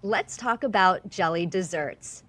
let's talk about jelly desserts.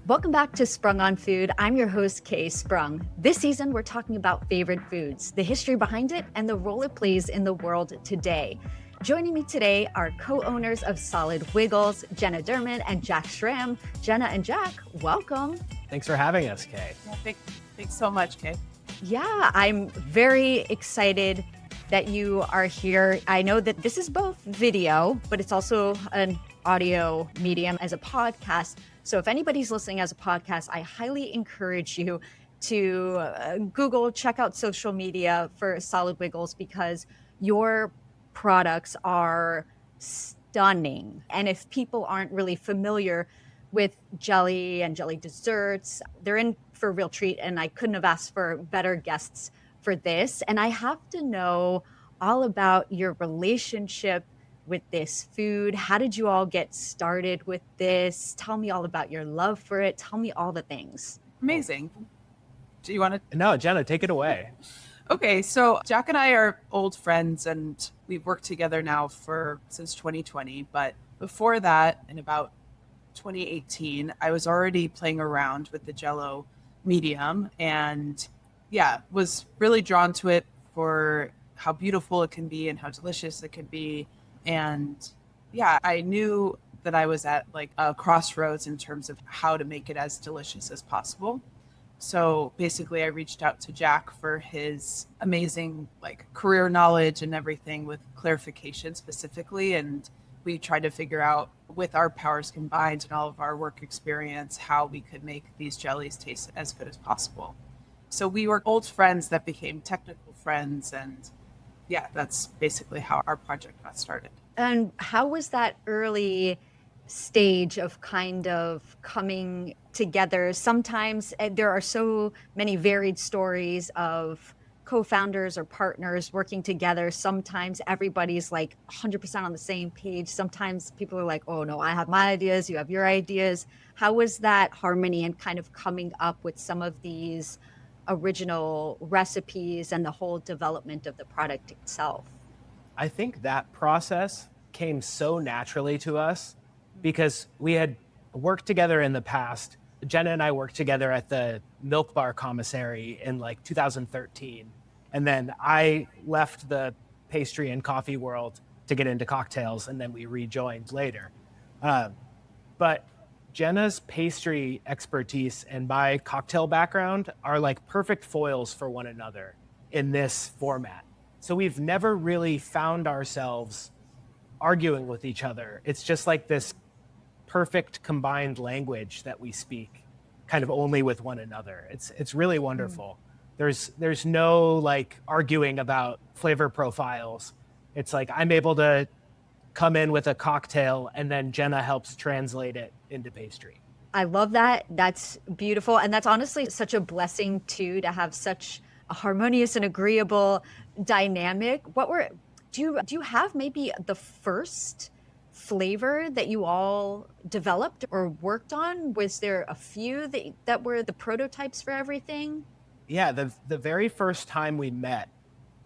Welcome back to Sprung on Food. I'm your host, Kae Sprung. This season, we're talking about favorite foods, the history behind it, and the role it plays in the world today. Joining me today are co-owners of Solid Wiggles, Jena Derman and Jack Schramm. Jena and Jack, welcome. Thanks for having us, Kae. Yeah, thanks so much, Kae. Yeah, I'm very excited that you are here. I know that this is both video, but it's also an audio medium as a podcast. So if anybody's listening as a podcast, I highly encourage you to Google, check out social media for Solid Wiggles because your products are stunning. And if people aren't really familiar with jelly and jelly desserts, they're in for a real treat. And I couldn't have asked for better guests for this. And I have to know all about your relationship with this food. How did you all get started with this? Tell me all about your love for it. Tell me all the things. Amazing. Do you want to? No, Jena, take it away. Okay, so Jack and I are old friends and we've worked together now since 2020. But before that, in about 2018, I was already playing around with the Jello medium and was really drawn to it for how beautiful it can be and how delicious it can be. And I knew that I was at like a crossroads in terms of how to make it as delicious as possible. So basically I reached out to Jack for his amazing career knowledge and everything with clarification specifically. And we tried to figure out with our powers combined and all of our work experience, how we could make these jellies taste as good as possible. So we were old friends that became technical friends, and that's basically how our project got started. And how was that early stage of kind of coming together? Sometimes there are so many varied stories of co-founders or partners working together. Sometimes everybody's like 100% on the same page. Sometimes people are like, oh no, I have my ideas, you have your ideas. How was that harmony and kind of coming up with some of these original recipes and the whole development of the product itself? I think that process came so naturally to us because we had worked together in the past. Jena and I worked together at the Milk Bar Commissary in 2013. And then I left the pastry and coffee world to get into cocktails, and then we rejoined later. But Jena's pastry expertise and my cocktail background are like perfect foils for one another in this format. So we've never really found ourselves arguing with each other. It's just like this perfect combined language that we speak kind of only with one another. It's really wonderful. There's no arguing about flavor profiles. It's like I'm able to come in with a cocktail and then Jena helps translate it into pastry. I love that. That's beautiful. And that's honestly such a blessing too, to have such a harmonious and agreeable dynamic. Do you have maybe the first flavor that you all developed or worked on? Was there a few that were the prototypes for everything? Yeah, the very first time we met,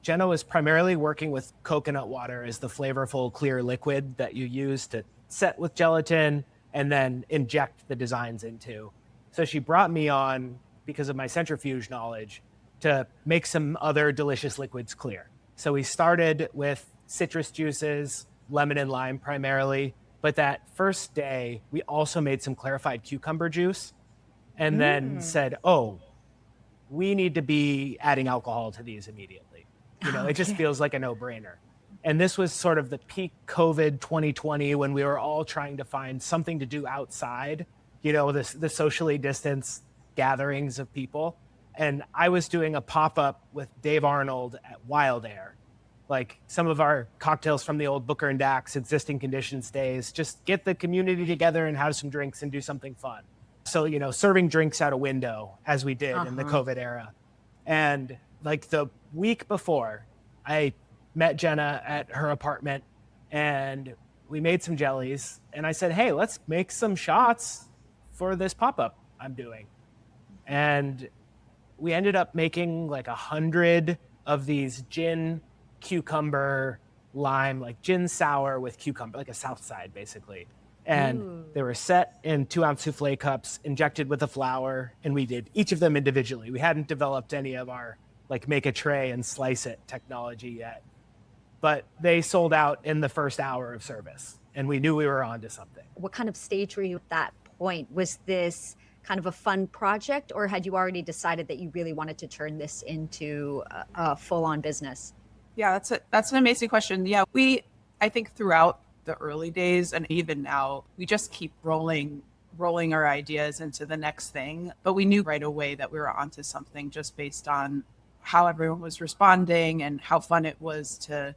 Jena was primarily working with coconut water as the flavorful clear liquid that you use to set with gelatin and then inject the designs into. So she brought me on, because of my centrifuge knowledge, to make some other delicious liquids clear. So we started with citrus juices, lemon and lime primarily. But that first day, we also made some clarified cucumber juice and then said, oh, we need to be adding alcohol to these immediately. It just feels like a no-brainer. And this was sort of the peak COVID 2020 when we were all trying to find something to do outside, the socially distanced gatherings of people. And I was doing a pop-up with Dave Arnold at Wildair, some of our cocktails from the old Booker and Dax existing conditions days, just get the community together and have some drinks and do something fun. So, serving drinks out a window as we did in the COVID era. And the week before, I met Jena at her apartment and we made some jellies. And I said, hey, let's make some shots for this pop-up I'm doing. And we ended up making 100 of these gin, cucumber, lime, like gin sour with cucumber, like a South Side basically. And Ooh. they were set in 2-ounce souffle cups, injected with a flour, and we did each of them individually. We hadn't developed any of our like make a tray and slice it technology yet, but they sold out in the first hour of service, and we knew we were onto something. What kind of stage were you at that point? Was this kind of a fun project, or had you already decided that you really wanted to turn this into a full-on business? Yeah, that's an amazing question. Yeah, I think throughout the early days and even now, we just keep rolling our ideas into the next thing. But we knew right away that we were onto something just based on how everyone was responding and how fun it was to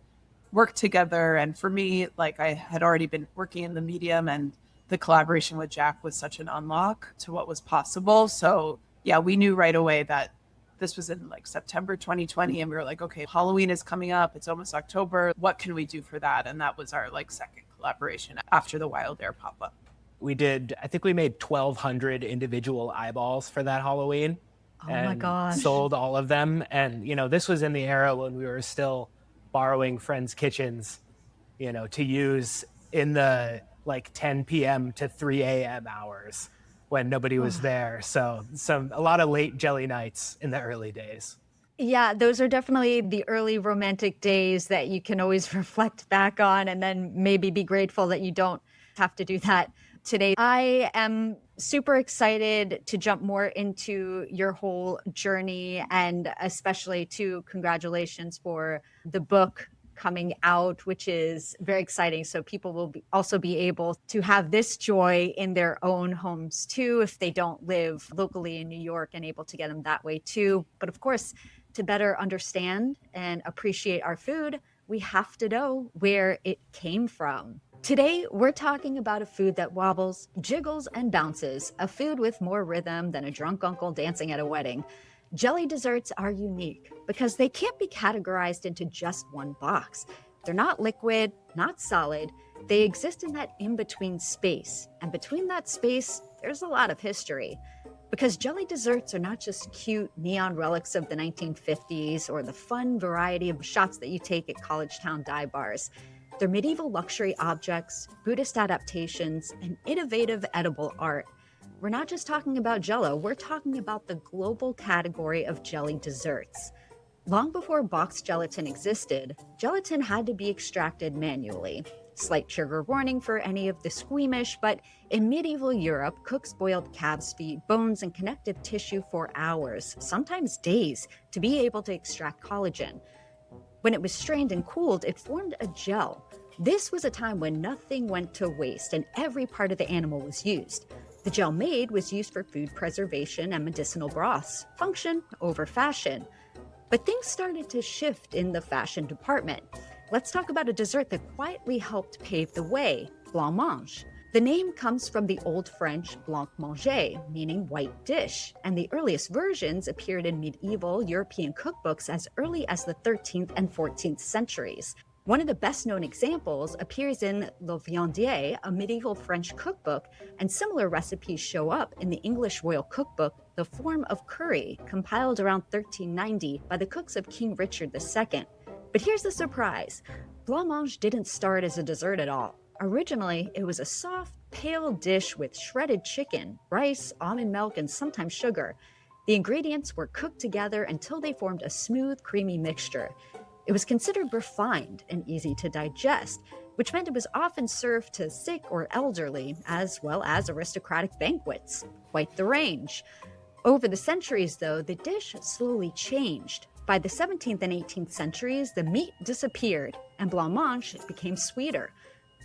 work together. And for me, like I had already been working in the medium, and the collaboration with Jack was such an unlock to what was possible. So yeah, we knew right away that this was in like September 2020, and we were like, okay, Halloween is coming up. It's almost October. What can we do for that? And that was our like second collaboration after the Wildair pop-up. I think we made 1,200 individual eyeballs for that Halloween. Oh my gosh. Sold all of them. And, this was in the era when we were still borrowing friends' kitchens, to use in the like 10 p.m. to 3 a.m. hours when nobody was there. So a lot of late jelly nights in the early days. Yeah, those are definitely the early romantic days that you can always reflect back on and then maybe be grateful that you don't have to do that today. I am super excited to jump more into your whole journey, and especially congratulations for the book coming out, which is very exciting. So people will also be able to have this joy in their own homes too, if they don't live locally in New York, and able to get them that way too. But of course, to better understand and appreciate our food, we have to know where it came from. Today, we're talking about a food that wobbles, jiggles, and bounces, a food with more rhythm than a drunk uncle dancing at a wedding. Jelly desserts are unique because they can't be categorized into just one box. They're not liquid, not solid. They exist in that in-between space. And between that space, there's a lot of history. Because jelly desserts are not just cute neon relics of the 1950s or the fun variety of shots that you take at college town dive bars. They're medieval luxury objects, Buddhist adaptations, and innovative edible art. We're not just talking about Jell-O, we're talking about the global category of jelly desserts. Long before boxed gelatin existed, gelatin had to be extracted manually. Slight trigger warning for any of the squeamish, but in medieval Europe, cooks boiled calves' feet, bones, and connective tissue for hours, sometimes days, to be able to extract collagen. When it was strained and cooled, it formed a gel. This was a time when nothing went to waste and every part of the animal was used. The gel made was used for food preservation and medicinal broths, function over fashion. But things started to shift in the fashion department. Let's talk about a dessert that quietly helped pave the way, blancmange. The name comes from the Old French blancmange, meaning white dish, and the earliest versions appeared in medieval European cookbooks as early as the 13th and 14th centuries. One of the best-known examples appears in Le Viandier, a medieval French cookbook, and similar recipes show up in the English royal cookbook, The Form of Curry, compiled around 1390 by the cooks of King Richard II. But here's the surprise. Blancmange didn't start as a dessert at all. Originally, it was a soft, pale dish with shredded chicken, rice, almond milk, and sometimes sugar. The ingredients were cooked together until they formed a smooth, creamy mixture. It was considered refined and easy to digest, which meant it was often served to sick or elderly, as well as aristocratic banquets. Quite the range. Over the centuries, though, the dish slowly changed. By the 17th and 18th centuries, the meat disappeared, and blancmange became sweeter.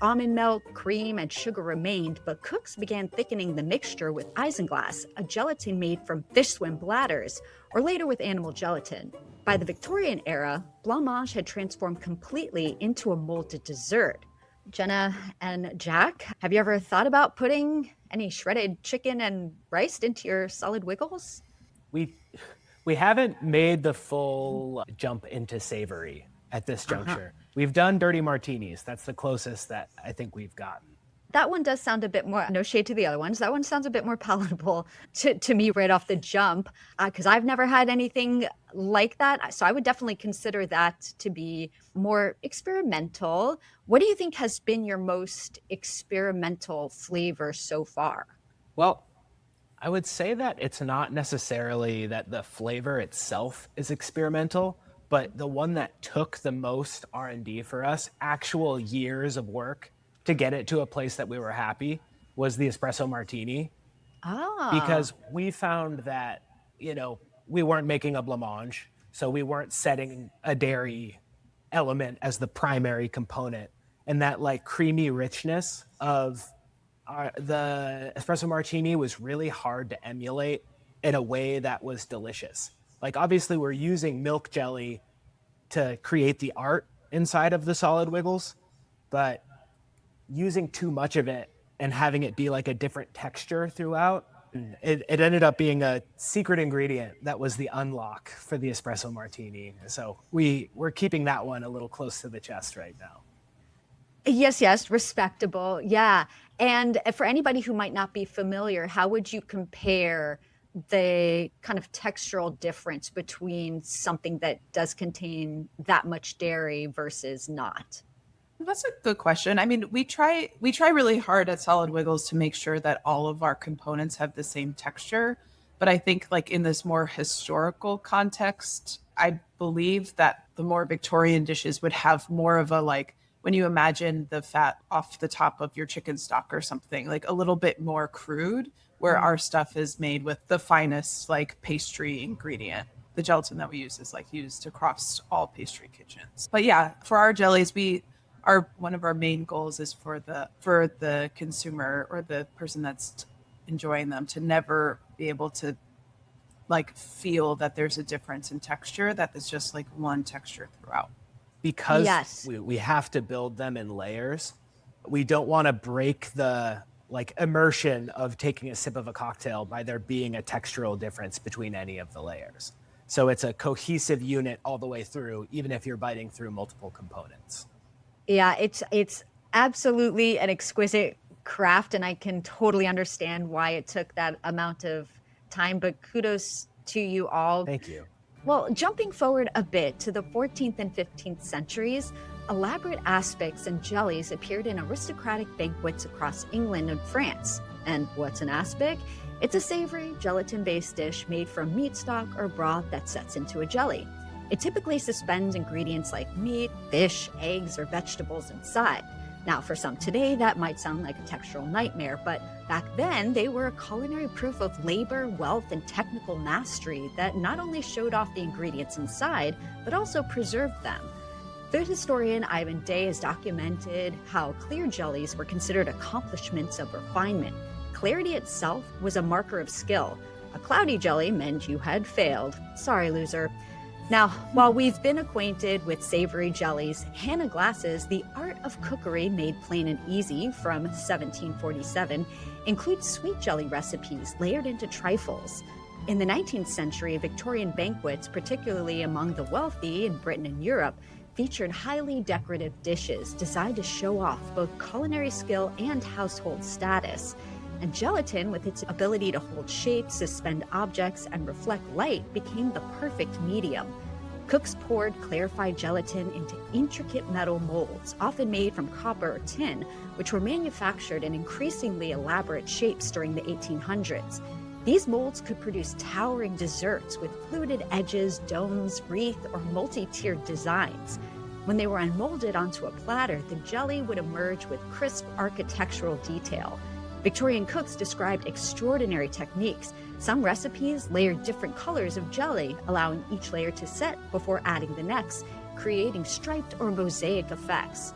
Almond milk, cream, and sugar remained, but cooks began thickening the mixture with isinglass, a gelatin made from fish swim bladders, or later with animal gelatin. By the Victorian era, blancmange had transformed completely into a molded dessert. Jena and Jack, have you ever thought about putting any shredded chicken and rice into your solid wiggles? We haven't made the full jump into savory at this juncture. We've done dirty martinis. That's the closest that I think we've gotten. That one does sound a bit more, no shade to the other ones, that one sounds a bit more palatable to me right off the jump, because I've never had anything like that. So I would definitely consider that to be more experimental. What do you think has been your most experimental flavor so far? Well, I would say that it's not necessarily that the flavor itself is experimental, but the one that took the most R&D for us, actual years of work to get it to a place that we were happy, was the espresso martini. Ah, Because we found that, we weren't making a blancmange, so we weren't setting a dairy element as the primary component. And that like creamy richness of the espresso martini was really hard to emulate in a way that was delicious. Like obviously we're using milk jelly to create the art inside of the solid wiggles, but using too much of it and having it be like a different texture throughout, it ended up being a secret ingredient that was the unlock for the espresso martini. So we're keeping that one a little close to the chest right now. yes, respectable. Yeah. And for anybody who might not be familiar, how would you compare the kind of textural difference between something that does contain that much dairy versus not? That's a good question. I mean, we try really hard at Solid Wiggles to make sure that all of our components have the same texture. But I think like in this more historical context, I believe that the more Victorian dishes would have more of a like when you imagine the fat off the top of your chicken stock or something, like a little bit more crude, where our stuff is made with the finest like pastry ingredient. The gelatin that we use is like used across all pastry kitchens. But yeah, for our jellies, one of our main goals is for the consumer or the person that's enjoying them to never be able to like feel that there's a difference in texture, that it's just like one texture throughout. Because Yes. we have to build them in layers, we don't want to break the like immersion of taking a sip of a cocktail by there being a textural difference between any of the layers. So it's a cohesive unit all the way through, even if you're biting through multiple components. Yeah, it's absolutely an exquisite craft, and I can totally understand why it took that amount of time, but kudos to you all. Thank you. Well, jumping forward a bit to the 14th and 15th centuries, elaborate aspics and jellies appeared in aristocratic banquets across England and France. And what's an aspic? It's a savory, gelatin-based dish made from meat stock or broth that sets into a jelly. It typically suspends ingredients like meat, fish, eggs, or vegetables inside. Now, for some today, that might sound like a textural nightmare, but back then, they were a culinary proof of labor, wealth, and technical mastery that not only showed off the ingredients inside, but also preserved them. Food historian Ivan Day has documented how clear jellies were considered accomplishments of refinement. Clarity itself was a marker of skill. A cloudy jelly meant you had failed. Sorry, loser. Now, while we've been acquainted with savory jellies, Hannah Glass's The Art of Cookery Made Plain and Easy from 1747 includes sweet jelly recipes layered into trifles. In the 19th century, Victorian banquets, particularly among the wealthy in Britain and Europe, featured highly decorative dishes designed to show off both culinary skill and household status. And gelatin, with its ability to hold shapes, suspend objects, and reflect light, became the perfect medium. Cooks poured clarified gelatin into intricate metal molds, often made from copper or tin, which were manufactured in increasingly elaborate shapes during the 1800s. These molds could produce towering desserts with fluted edges, domes, wreath, or multi-tiered designs. When they were unmolded onto a platter, the jelly would emerge with crisp architectural detail. Victorian cooks described extraordinary techniques. Some recipes layered different colors of jelly, allowing each layer to set before adding the next, creating striped or mosaic effects.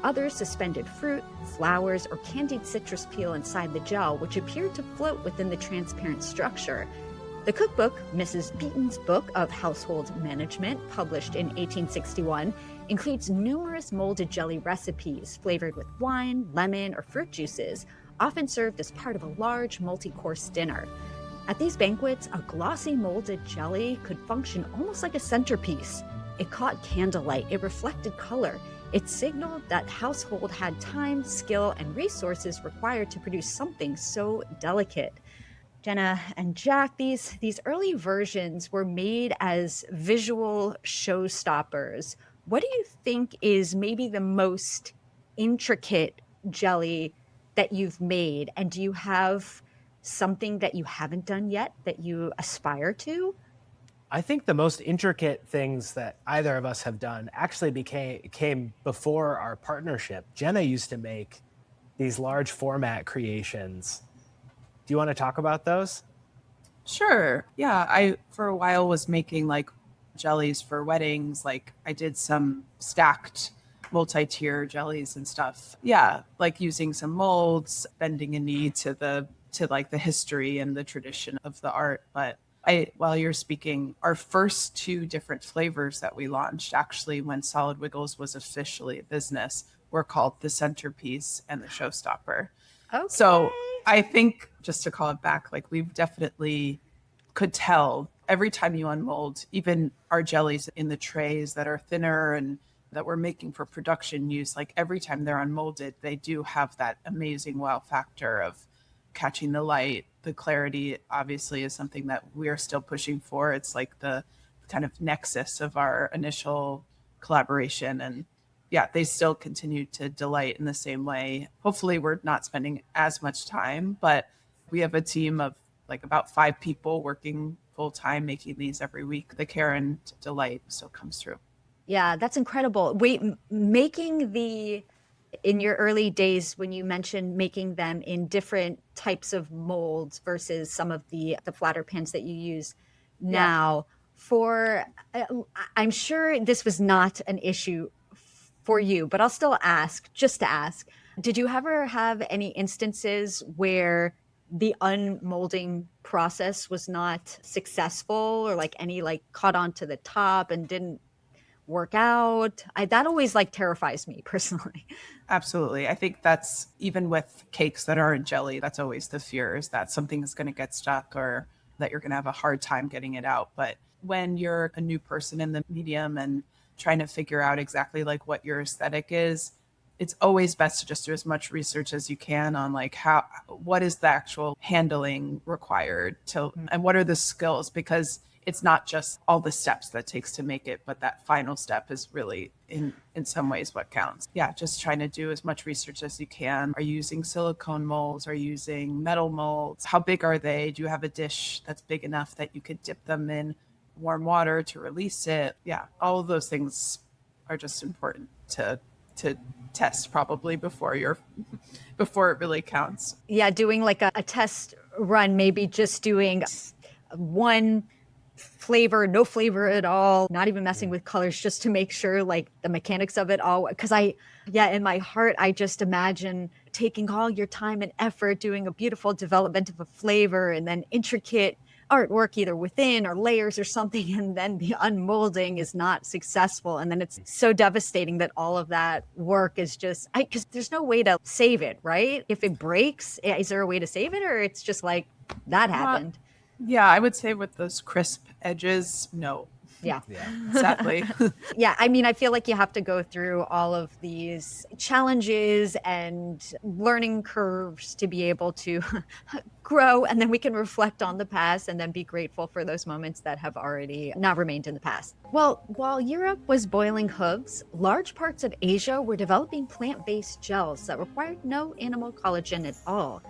Others suspended fruit, flowers, or candied citrus peel inside the gel, which appeared to float within the transparent structure. The cookbook, Mrs. Beeton's Book of Household Management, published in 1861, includes numerous molded jelly recipes flavored with wine, lemon, or fruit juices, often served as part of a large multi-course dinner. At these banquets, a glossy molded jelly could function almost like a centerpiece. It caught candlelight. It reflected color. It signaled that household had time, skill, and resources required to produce something so delicate. Jena and Jack, these early versions were made as visual showstoppers. What do you think is maybe the most intricate jelly that you've made? And do you have something that you haven't done yet that you aspire to? I think the most intricate things that either of us have done actually came before our partnership. Jena used to make these large format creations. Do you want to talk about those? Sure. Yeah, I for a while was making like jellies for weddings. Like I did some stacked multi-tier jellies and stuff. Yeah, like using some molds, bending a knee to like the history and the tradition of the art. But while you're speaking, our first two different flavors that we launched, actually when Solid Wiggles was officially a business, were called the Centerpiece and the Showstopper. Okay. So I think, just to call it back, like we've definitely could tell every time you unmold, even our jellies in the trays that are thinner and that we're making for production use, like every time they're unmolded, they do have that amazing wow factor of catching the light. The clarity obviously is something that we're still pushing for. It's like the kind of nexus of our initial collaboration. And yeah, they still continue to delight in the same way. Hopefully we're not spending as much time, but we have a team of like about 5 people working full time making these every week. The care and delight still comes through. Yeah, that's incredible. Wait, making in your early days when you mentioned making them in different types of molds versus some of the flatter pans that you use now, I'm sure this was not an issue for you, but I'll still ask, just to ask, did you ever have any instances where the unmolding process was not successful, or like any like caught onto the top and didn't work out? That always like terrifies me personally. Absolutely. I think that's even with cakes that are in jelly, that's always the fear, is that something is going to get stuck or that you're going to have a hard time getting it out. But when you're a new person in the medium and trying to figure out exactly like what your aesthetic is, it's always best to just do as much research as you can on like what is the actual handling required and what are the skills, because it's not just all the steps that takes to make it, but that final step is really in some ways what counts. Yeah, just trying to do as much research as you can. Are you using silicone molds? Are you using metal molds? How big are they? Do you have a dish that's big enough that you could dip them in warm water to release it? Yeah, all of those things are just important to test probably before it really counts. Yeah, doing like a test run, maybe just doing one flavor, no flavor at all, not even messing with colors, just to make sure like the mechanics of it all. Because in my heart, I just imagine taking all your time and effort, doing a beautiful development of a flavor and then intricate artwork either within or layers or something, and then the unmolding is not successful, and then it's so devastating that all of that work is just because there's no way to save it, right? If it breaks, is there a way to save it, or it's just like that happened? Yeah, I would say with those crisp edges, no. Yeah. Sadly. Yeah, I mean, I feel like you have to go through all of these challenges and learning curves to be able to grow, and then we can reflect on the past and then be grateful for those moments that have already now remained in the past. Well, while Europe was boiling hooves, large parts of Asia were developing plant-based gels that required no animal collagen at all.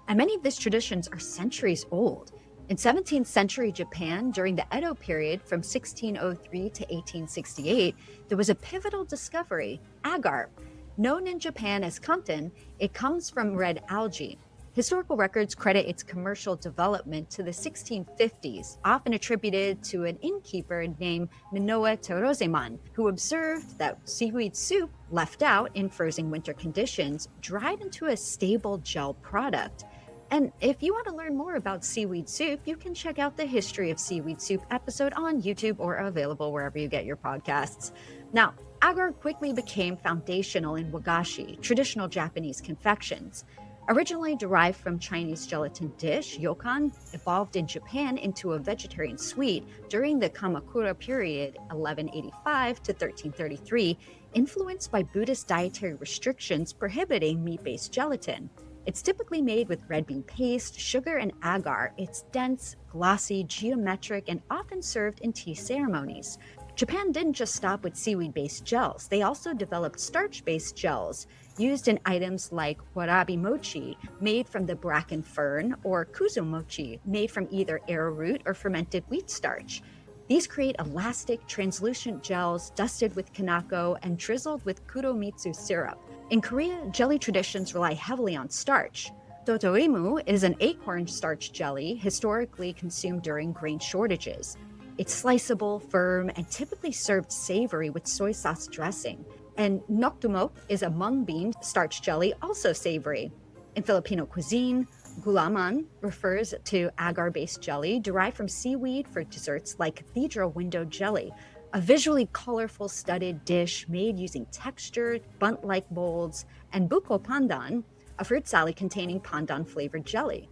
And many of these traditions are centuries old. In 17th century Japan, during the Edo period from 1603 to 1868, there was a pivotal discovery, agar. Known in Japan as Kanten, it comes from red algae. Historical records credit its commercial development to the 1650s, often attributed to an innkeeper named Minoa Terozeman, who observed that seaweed soup left out in frozen winter conditions dried into a stable gel product. And if you want to learn more about seaweed soup, you can check out the History of Seaweed Soup episode on YouTube or available wherever you get your podcasts. Now, agar quickly became foundational in wagashi, traditional Japanese confections. Originally derived from Chinese gelatin dish, yōkan evolved in Japan into a vegetarian sweet during the Kamakura period, 1185 to 1333, influenced by Buddhist dietary restrictions prohibiting meat-based gelatin. It's typically made with red bean paste, sugar, and agar. It's dense, glossy, geometric, and often served in tea ceremonies. Japan didn't just stop with seaweed-based gels. They also developed starch-based gels used in items like warabi mochi, made from the bracken fern, or kuzu mochi, made from either arrowroot or fermented wheat starch. These create elastic, translucent gels dusted with kanako and drizzled with kuromitsu syrup. In Korea, jelly traditions rely heavily on starch. Dotoimu is an acorn starch jelly historically consumed during grain shortages. It's sliceable, firm, and typically served savory with soy sauce dressing. And noktumok is a mung bean starch jelly, also savory. In Filipino cuisine, gulaman refers to agar-based jelly derived from seaweed for desserts like cathedral window jelly, a visually colorful studded dish made using textured, bunt-like molds, and buko pandan, a fruit salad containing pandan-flavored jelly.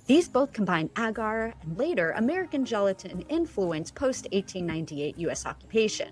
These both combine agar and later American gelatin influence post-1898 U.S. occupation.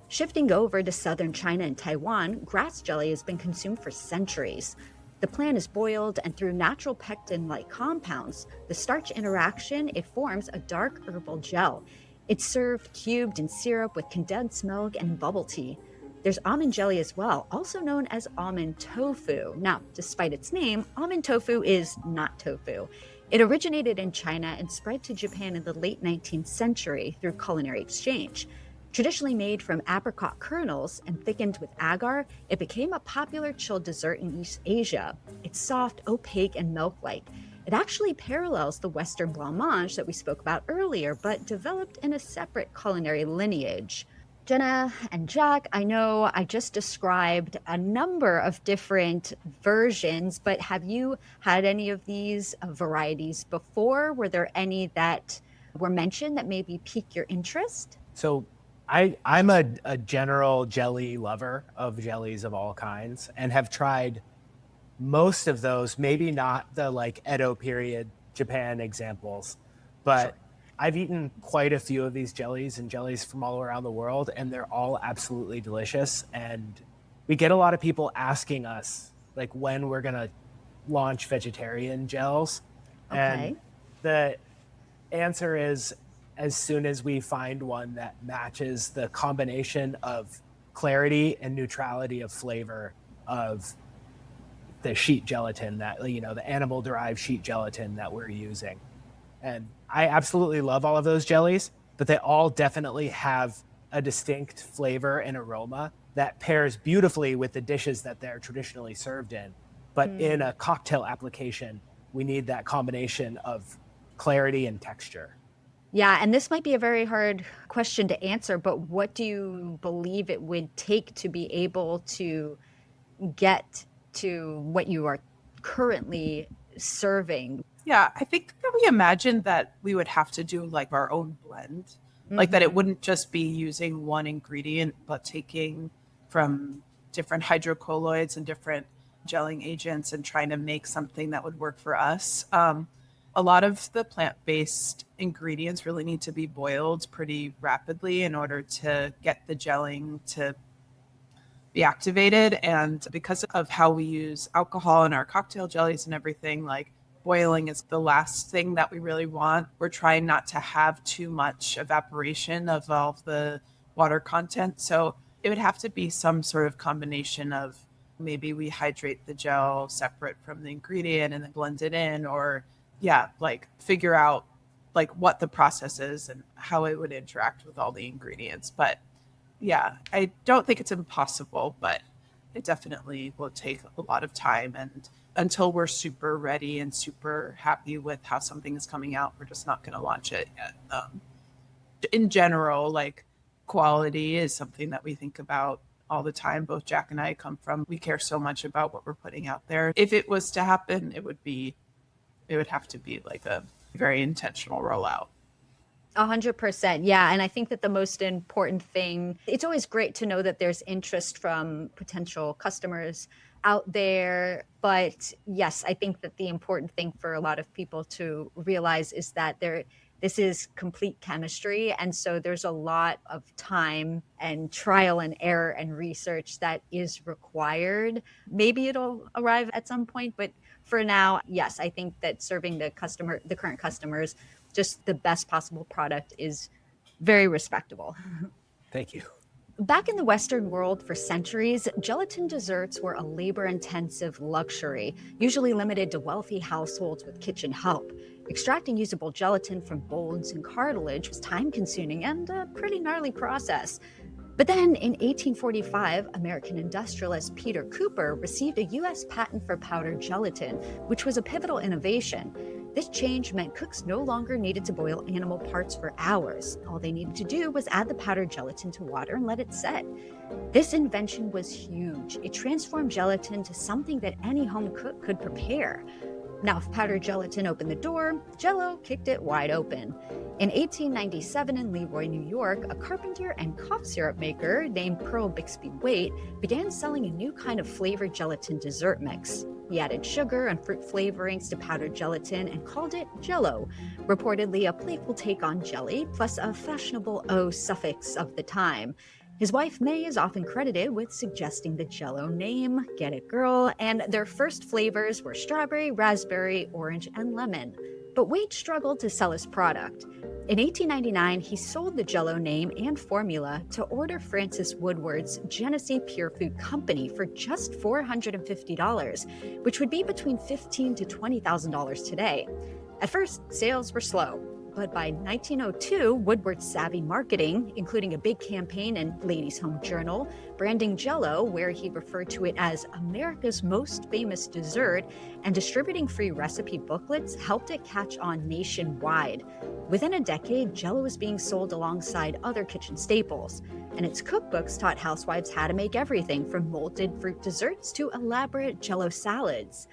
Shifting over to southern China and Taiwan, grass jelly has been consumed for centuries. The plant is boiled, and through natural pectin-like compounds, the starch interaction, it forms a dark herbal gel. It's served cubed in syrup with condensed milk and bubble tea. There's almond jelly as well, also known as almond tofu. Now, despite its name, almond tofu is not tofu. It originated in China and spread to Japan in the late 19th century through culinary exchange. Traditionally made from apricot kernels and thickened with agar, it became a popular chilled dessert in East Asia. It's soft, opaque, and milk-like. It actually parallels the Western blancmange that we spoke about earlier, but developed in a separate culinary lineage. Jena and Jack, I know I just described a number of different versions, but have you had any of these varieties before? Were there any that were mentioned that maybe piqued your interest? So I'm a general jelly lover of jellies of all kinds and have tried most of those, maybe not the like Edo period Japan examples, but sure. I've eaten quite a few of these jellies and jellies from all around the world, and they're all absolutely delicious. And we get a lot of people asking us like when we're going to launch vegetarian gels. Okay. And the answer is as soon as we find one that matches the combination of clarity and neutrality of flavor of the sheet gelatin that, you know, the animal derived sheet gelatin that we're using. And I absolutely love all of those jellies, but they all definitely have a distinct flavor and aroma that pairs beautifully with the dishes that they're traditionally served in. But in a cocktail application, we need that combination of clarity and texture. Yeah, and this might be a very hard question to answer, but what do you believe it would take to be able to get to what you are currently serving? Yeah, I think that we imagined that we would have to do like our own blend, like that it wouldn't just be using one ingredient, but taking from different hydrocolloids and different gelling agents and trying to make something that would work for us. A lot of the plant-based ingredients really need to be boiled pretty rapidly in order to get the gelling to be activated. And because of how we use alcohol in our cocktail jellies and everything, like boiling is the last thing that we really want. We're trying not to have too much evaporation of all of the water content. So it would have to be some sort of combination of maybe we hydrate the gel separate from the ingredient and then blend it in, or like figure out like what the process is and how it would interact with all the ingredients. But yeah, I don't think it's impossible, but it definitely will take a lot of time. And until we're super ready and super happy with how something is coming out, we're just not going to launch it yet. In general, like quality is something that we think about all the time. Both Jack and I we care so much about what we're putting out there. If it was to happen, it would have to be like a very intentional rollout. 100%. Yeah. And I think that the most important thing, it's always great to know that there's interest from potential customers out there. But yes, I think that the important thing for a lot of people to realize is that this is complete chemistry. And so there's a lot of time and trial and error and research that is required. Maybe it'll arrive at some point, but for now, yes, I think that serving the current customers, just the best possible product is very respectable. Thank you. Back in the Western world for centuries, gelatin desserts were a labor-intensive luxury, usually limited to wealthy households with kitchen help. Extracting usable gelatin from bones and cartilage was time-consuming and a pretty gnarly process. But then in 1845, American industrialist Peter Cooper received a U.S. patent for powdered gelatin, which was a pivotal innovation. This change meant cooks no longer needed to boil animal parts for hours. All they needed to do was add the powdered gelatin to water and let it set. This invention was huge. It transformed gelatin to something that any home cook could prepare. Now, if powdered gelatin opened the door, Jell-O kicked it wide open. In 1897 in Leroy, New York, a carpenter and cough syrup maker named Pearl Bixby Waite began selling a new kind of flavored gelatin dessert mix. He added sugar and fruit flavorings to powdered gelatin and called it Jell-O, reportedly a playful take on jelly, plus a fashionable O suffix of the time. His wife May is often credited with suggesting the Jell-O name, get it girl, and their first flavors were strawberry, raspberry, orange, and lemon. But Waite struggled to sell his product. In 1899, he sold the Jell-O name and formula to Order Francis Woodward's Genesee Pure Food Company for just $450, which would be between $15,000 to $20,000 today. At first, sales were slow. But by 1902, Woodward's savvy marketing, including a big campaign in Ladies' Home Journal, branding Jell-O, where he referred to it as America's most famous dessert, and distributing free recipe booklets helped it catch on nationwide. Within a decade, Jell-O was being sold alongside other kitchen staples, and its cookbooks taught housewives how to make everything from molded fruit desserts to elaborate Jell-O salads.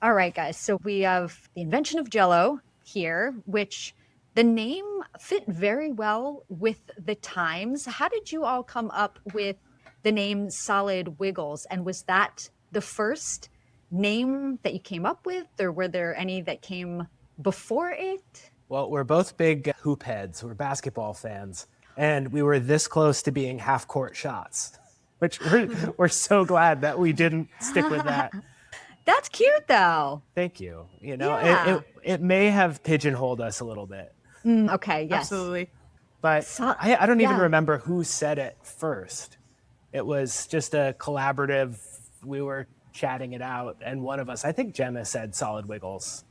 All right, guys, so we have the invention of Jell-O here, which the name fit very well with the times. How did you all come up with the name Solid Wiggles? And was that the first name that you came up with, or were there any that came before it? Well, we're both big hoop heads. We're basketball fans. And we were this close to being half-court shots, which we're so glad that we didn't stick with that. That's cute, though. Thank you. You know, Yeah. it may have pigeonholed us a little bit. Okay, yes. Absolutely. But I don't even yeah. remember who said it first. It was just a collaborative. We were chatting it out, and one of us, I think Gemma, said Solid Wiggles.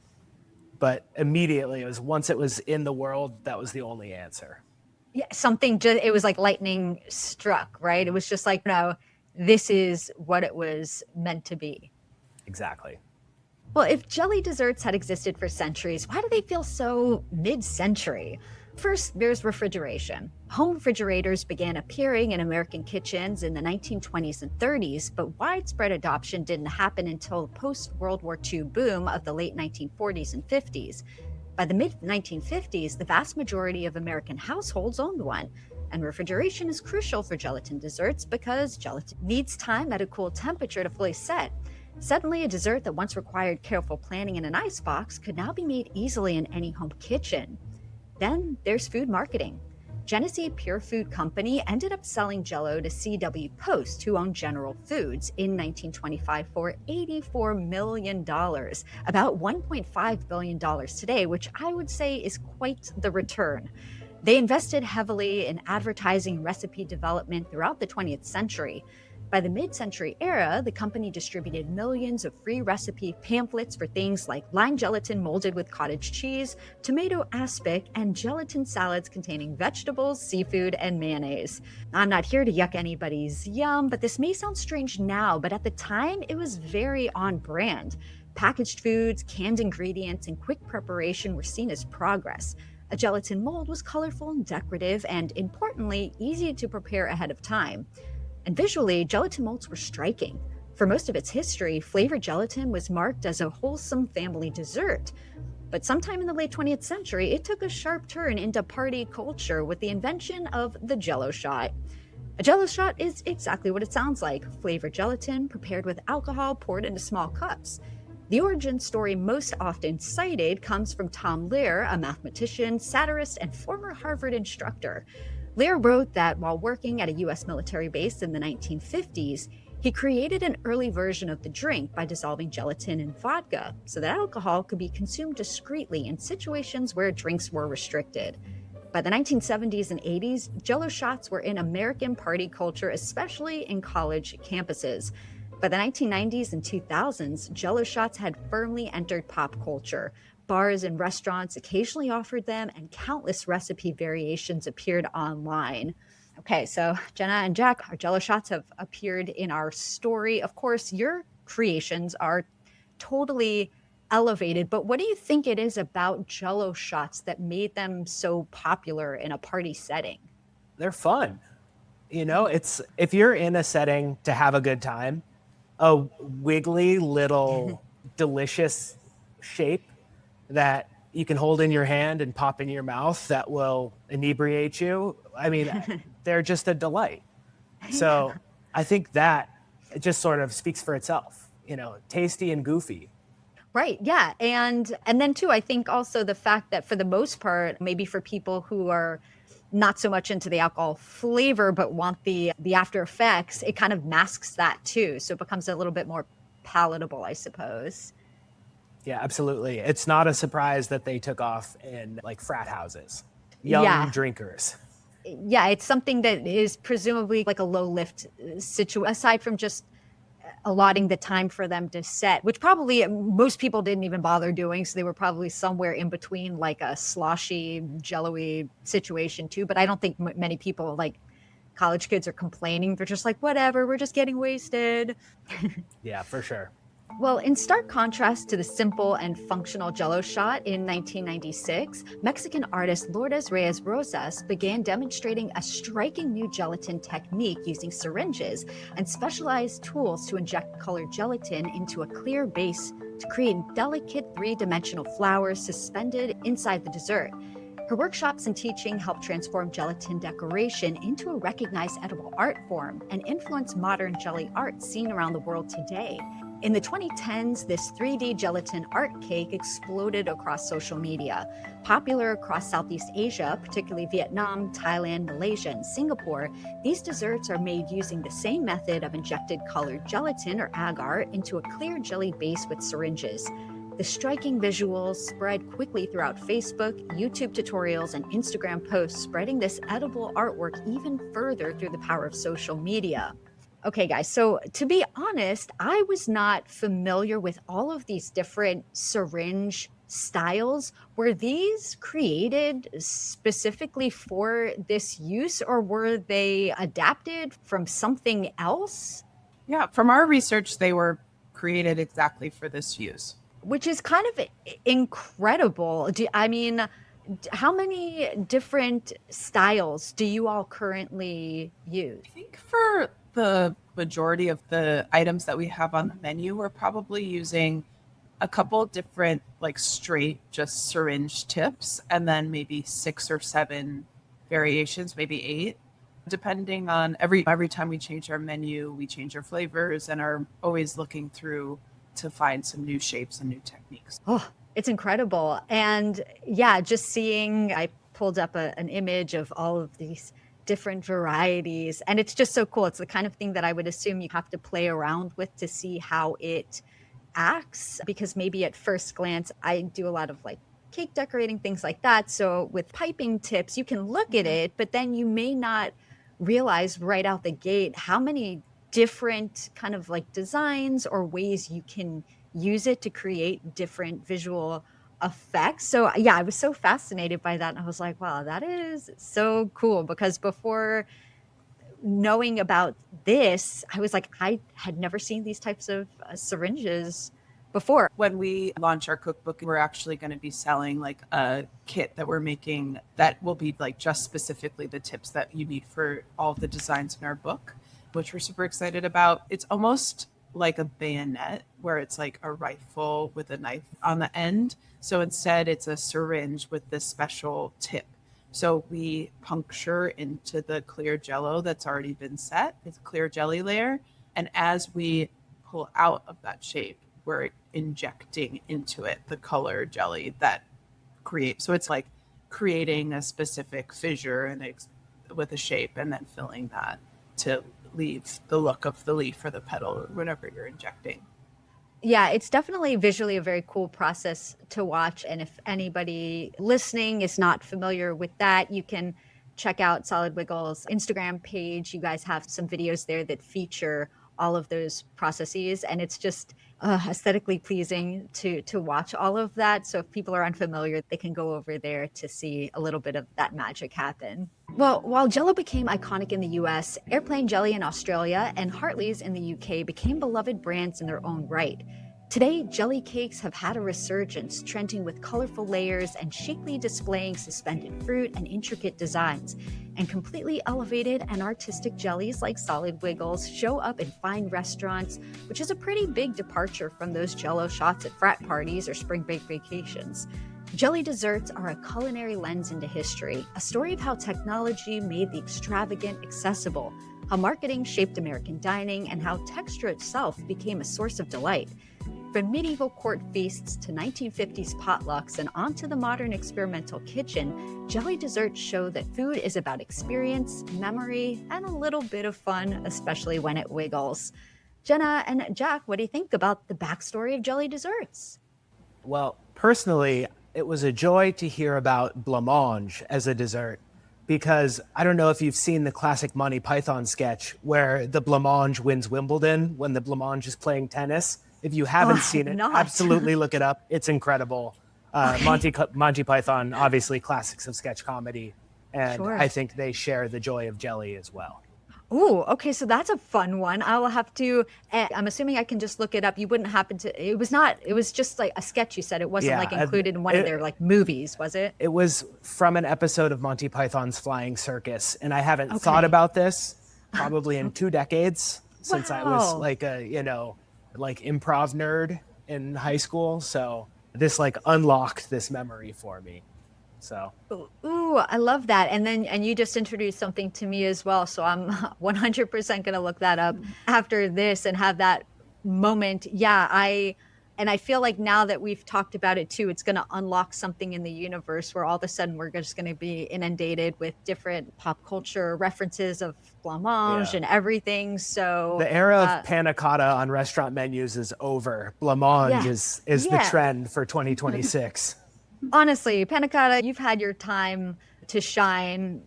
But immediately, once it was in the world, that was the only answer. Yeah, it was like lightning struck, right? It was just like, no, this is what it was meant to be. Exactly. Well, if jelly desserts had existed for centuries, why do they feel so mid-century? First, there's refrigeration. Home refrigerators began appearing in American kitchens in the 1920s and 30s, but widespread adoption didn't happen until the post-World War II boom of the late 1940s and 50s. By the mid-1950s, the vast majority of American households owned one. And refrigeration is crucial for gelatin desserts because gelatin needs time at a cool temperature to fully set. Suddenly, a dessert that once required careful planning in an icebox could now be made easily in any home kitchen. Then there's food marketing. Genesee Pure Food Company ended up selling Jell-O to C.W. Post, who owned General Foods, in 1925 for $84 million, about $1.5 billion today, which I would say is quite the return. They invested heavily in advertising and recipe development throughout the 20th century. By the mid-century era, the company distributed millions of free recipe pamphlets for things like lime gelatin molded with cottage cheese, tomato aspic, and gelatin salads containing vegetables, seafood, and mayonnaise. I'm not here to yuck anybody's yum, but this may sound strange now, but at the time, it was very on brand. Packaged foods, canned ingredients, and quick preparation were seen as progress. A gelatin mold was colorful and decorative, and importantly, easy to prepare ahead of time. And visually, gelatin molds were striking. For most of its history, flavored gelatin was marked as a wholesome family dessert. But sometime in the late 20th century, it took a sharp turn into party culture with the invention of the Jell-O shot. A Jello shot is exactly what it sounds like: flavored gelatin prepared with alcohol poured into small cups. The origin story most often cited comes from Tom Lear, a mathematician, satirist, and former Harvard instructor. Lear wrote that while working at a U.S. military base in the 1950s, he created an early version of the drink by dissolving gelatin in vodka so that alcohol could be consumed discreetly in situations where drinks were restricted. By the 1970s and 80s, Jello shots were in American party culture, especially in college campuses. By the 1990s and 2000s, Jello shots had firmly entered pop culture. Bars and restaurants occasionally offered them, and countless recipe variations appeared online. Okay, so Jena and Jack, our Jello shots have appeared in our story. Of course, your creations are totally elevated, but what do you think it is about Jello shots that made them so popular in a party setting? They're fun. It's if you're in a setting to have a good time, a wiggly little delicious shape that you can hold in your hand and pop in your mouth that will inebriate you. I mean, they're just a delight. So I think that it just sort of speaks for itself, tasty and goofy. Right. Yeah. And then too, I think also the fact that for the most part, maybe for people who are not so much into the alcohol flavor, but want the after effects, it kind of masks that too. So it becomes a little bit more palatable, I suppose. Yeah, absolutely. It's not a surprise that they took off in like frat houses, young drinkers. Yeah. It's something that is presumably like a low lift situation, aside from just allotting the time for them to set, which probably most people didn't even bother doing. So they were probably somewhere in between like a sloshy, jello-y situation too. But I don't think many people, like college kids, are complaining. They're just like, whatever, we're just getting wasted. Yeah, for sure. Well, in stark contrast to the simple and functional Jello shot in 1996, Mexican artist Lourdes Reyes Rosas began demonstrating a striking new gelatin technique using syringes and specialized tools to inject colored gelatin into a clear base to create delicate three-dimensional flowers suspended inside the dessert. Her workshops and teaching helped transform gelatin decoration into a recognized edible art form and influence modern jelly art seen around the world today. In the 2010s, this 3D gelatin art cake exploded across social media. Popular across Southeast Asia, particularly Vietnam, Thailand, Malaysia, and Singapore, these desserts are made using the same method of injected colored gelatin, or agar, into a clear jelly base with syringes. The striking visuals spread quickly throughout Facebook, YouTube tutorials, and Instagram posts, spreading this edible artwork even further through the power of social media. Okay, guys, so to be honest, I was not familiar with all of these different syringe styles. Were these created specifically for this use, or were they adapted from something else? Yeah, from our research, they were created exactly for this use. Which is kind of incredible. How many different styles do you all currently use? I think for the majority of the items that we have on the menu, we're probably using a couple different, like straight just syringe tips, and then maybe 6 or 7 variations, maybe 8, depending on every time we change our menu, we change our flavors and are always looking through to find some new shapes and new techniques. Oh, it's incredible. And yeah, just seeing, I pulled up an image of all of these different varieties, and it's just so cool. It's the kind of thing that I would assume you have to play around with to see how it acts, because maybe at first glance, I do a lot of like cake decorating, things like that. So with piping tips, you can look at it, but then you may not realize right out the gate how many different kind of like designs or ways you can use it to create different visual effects. So yeah, I was so fascinated by that. And I was like, wow, that is so cool. Because before knowing about this, I was like, I had never seen these types of syringes before. When we launch our cookbook, we're actually going to be selling like a kit that we're making that will be like just specifically the tips that you need for all of the designs in our book, which we're super excited about. It's almost like a bayonet, where it's like a rifle with a knife on the end. So instead it's a syringe with this special tip So we puncture into the clear Jello that's already been set. It's a clear jelly layer. And as we pull out of that shape, we're injecting into it the color jelly that creates. So it's like creating a specific fissure and with a shape, and then filling that to leave the look of the leaf or the petal or whatever you're injecting. Yeah, it's definitely visually a very cool process to watch. And if anybody listening is not familiar with that, you can check out Solid Wiggles Instagram page. You guys have some videos there that feature all of those processes, and it's just aesthetically pleasing to watch all of that. So if people are unfamiliar, they can go over there to see a little bit of that magic happen. Well, while Jello became iconic in the US, Airplane Jelly in Australia and Hartley's in the UK became beloved brands in their own right. Today, jelly cakes have had a resurgence, trending with colorful layers and chicly displaying suspended fruit and intricate designs. And completely elevated and artistic jellies like Solid Wiggles show up in fine restaurants, which is a pretty big departure from those Jello shots at frat parties or spring break vacations. Jelly desserts are a culinary lens into history, a story of how technology made the extravagant accessible, how marketing shaped American dining, and how texture itself became a source of delight. From medieval court feasts to 1950s potlucks and onto the modern experimental kitchen, jelly desserts show that food is about experience, memory, and a little bit of fun, especially when it wiggles. Jena and Jack, what do you think about the backstory of jelly desserts? Well, personally, it was a joy to hear about blancmange as a dessert, because I don't know if you've seen the classic Monty Python sketch where the blancmange wins Wimbledon when the blancmange is playing tennis. If you haven't seen it, absolutely look it up. It's incredible. Monty Python, obviously classics of sketch comedy. And sure. I think they share the joy of jelly as well. Ooh, okay, so that's a fun one. I will have to, I'm assuming I can just look it up. You wouldn't happen to, it was just like a sketch you said. It wasn't like included in one of their like movies, was it? It was from an episode of Monty Python's Flying Circus. And I haven't thought about this probably in 2 decades since I was like a, like improv nerd in high school. So this like unlocked this memory for me. So. Ooh, I love that. And you just introduced something to me as well. So I'm 100% going to look that up after this and have that moment. Yeah, I feel like now that we've talked about it too, it's going to unlock something in the universe where all of a sudden we're just going to be inundated with different pop culture references of blancmange and everything. So the era of panna cotta on restaurant menus is over. Blancmange is the trend for 2026. Honestly, panna cotta, you've had your time to shine.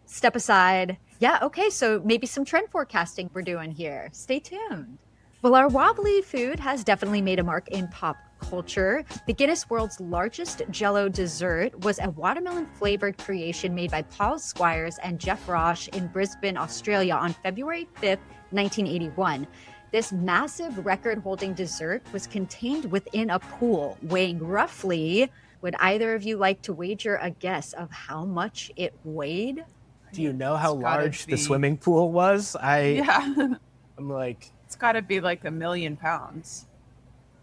Step aside. Yeah, okay, so maybe some trend forecasting we're doing here. Stay tuned. Well, our wobbly food has definitely made a mark in pop culture. The Guinness World's largest Jello dessert was a watermelon-flavored creation made by Paul Squires and Jeff Roche in Brisbane, Australia on February 5th, 1981. This massive record-holding dessert was contained within a pool, weighing roughly... Would either of you like to wager a guess of how much it weighed? Do you know how large the swimming pool was? I'm like... It's got to be like 1 million pounds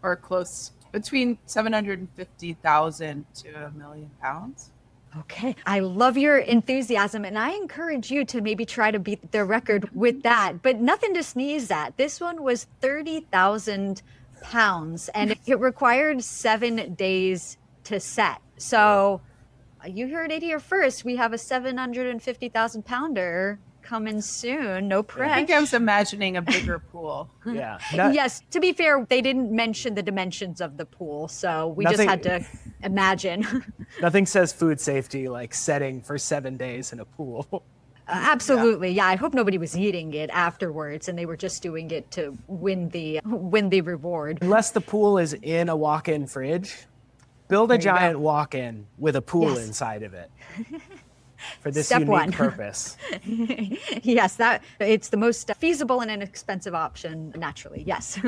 or close, between 750,000 to 1 million pounds. Okay. I love your enthusiasm, and I encourage you to maybe try to beat their record with that, but nothing to sneeze at. This one was 30,000 pounds, and it required 7 days to set. So you heard it here first. We have a 750,000 pounder coming soon. No pressure. I think I was imagining a bigger pool. Yeah. Yes. To be fair, they didn't mention the dimensions of the pool, so we just had to imagine. Nothing says food safety like setting for 7 days in a pool. Absolutely. Yeah. I hope nobody was eating it afterwards and they were just doing it to win the reward. Unless the pool is in a walk-in fridge, build a giant walk-in with a pool inside of it. For this unique purpose. Yes, it's the most feasible and inexpensive option, naturally, yes.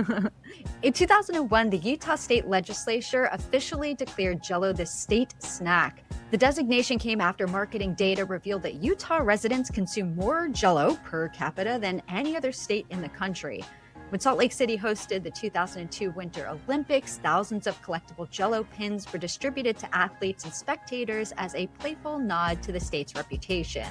In 2001, the Utah State Legislature officially declared Jello the state snack. The designation came after marketing data revealed that Utah residents consume more Jello per capita than any other state in the country. When Salt Lake City hosted the 2002 Winter Olympics, thousands of collectible Jell-O pins were distributed to athletes and spectators as a playful nod to the state's reputation.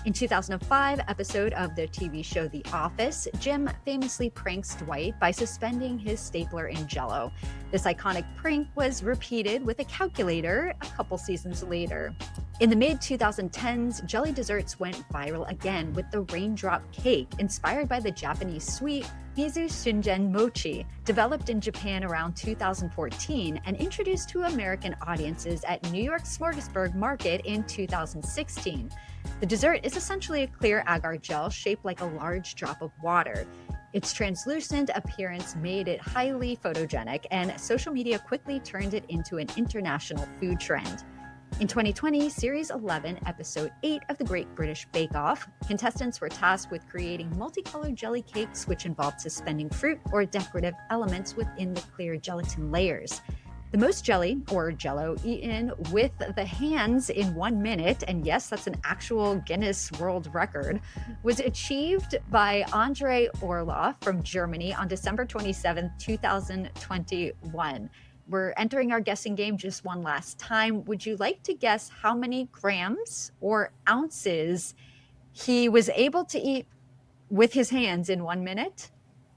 In 2005 episode of the TV show The Office, Jim famously pranks Dwight by suspending his stapler in Jell-O. This iconic prank was repeated with a calculator a couple seasons later. In the mid-2010s, jelly desserts went viral again with the raindrop cake, inspired by the Japanese sweet Mizu Shingen mochi, developed in Japan around 2014 and introduced to American audiences at New York's Smorgasburg Market in 2016. The dessert is essentially a clear agar gel shaped like a large drop of water. Its translucent appearance made it highly photogenic, and social media quickly turned it into an international food trend. In 2020, Series 11, Episode 8 of the Great British Bake Off, contestants were tasked with creating multicolored jelly cakes which involved suspending fruit or decorative elements within the clear gelatin layers. The most jelly, or Jell-O, eaten with the hands in 1 minute, and yes, that's an actual Guinness World Record, was achieved by Andrei Orlov from Germany on December 27, 2021. We're entering our guessing game just one last time. Would you like to guess how many grams or ounces he was able to eat with his hands in 1 minute?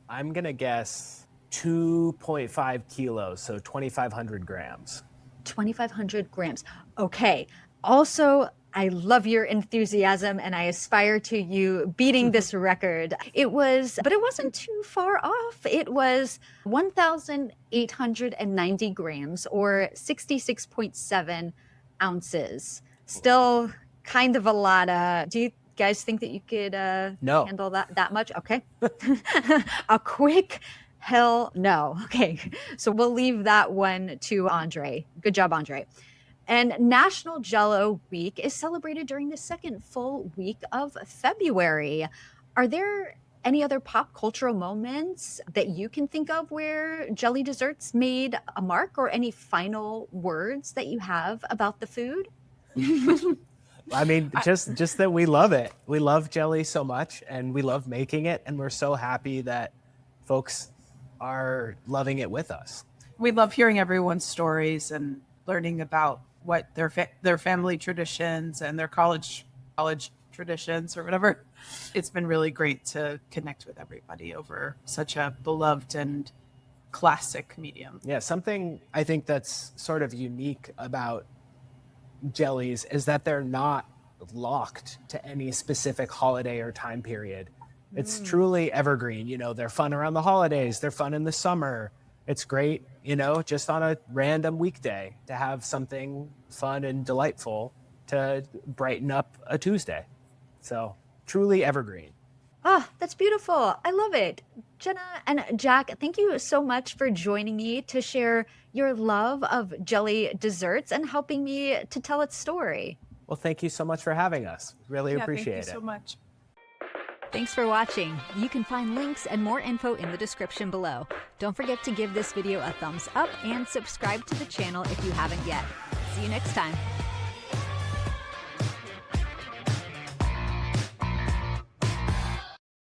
I'm going to guess 2.5 kilos, so 2,500 grams. 2,500 grams. Okay. Also, I love your enthusiasm and I aspire to you beating this record. It wasn't too far off. It was 1,890 grams or 66.7 ounces. Still kind of a lot. Do you guys think that you could No. handle that much? Okay. A quick hell no. Okay. So we'll leave that one to Andre. Good job, Andre. And National Jell-O Week is celebrated during the second full week of February. Are there any other pop cultural moments that you can think of where jelly desserts made a mark, or any final words that you have about the food? I mean, just that we love it. We love jelly so much and we love making it. And we're so happy that folks are loving it with us. We love hearing everyone's stories and learning about what their family traditions and their college traditions or whatever. It's been really great to connect with everybody over such a beloved and classic medium. Yeah, something I think that's sort of unique about jellies is that they're not locked to any specific holiday or time period. It's truly evergreen. You know, they're fun around the holidays. They're fun in the summer. It's great, you know, just on a random weekday to have something fun and delightful to brighten up a Tuesday. So truly evergreen. Oh, that's beautiful. I love it. Jena and Jack, thank you so much for joining me to share your love of jelly desserts and helping me to tell its story. Well, thank you so much for having us. Really appreciate it. Thank you so much. Thanks for watching. You can find links and more info in the description below. Don't forget to give this video a thumbs up and subscribe to the channel if you haven't yet. See you next time.